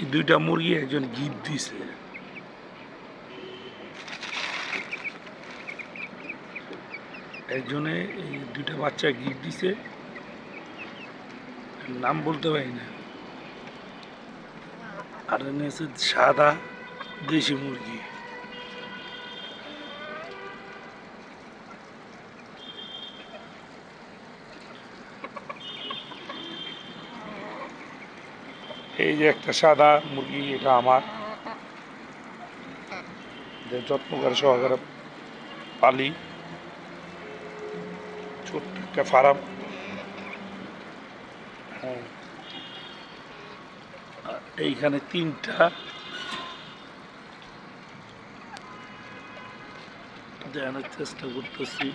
এই দুইটা মুরগি একজন গিফট দিছে। একজনে এই দুইটা বাচ্চা গিফট দিছে, নাম বলতে পারি না। আর এনে আছে সাদা দেশি মুরগি। এই যে একটা সাদা মুরগি, এটা আমার যত্ন করে সহকারে পালি, ছোট্ট একটা ফার্ম। হ্যাঁ, এইখানে তিনটা দেখানোর চেষ্টা করতেছি।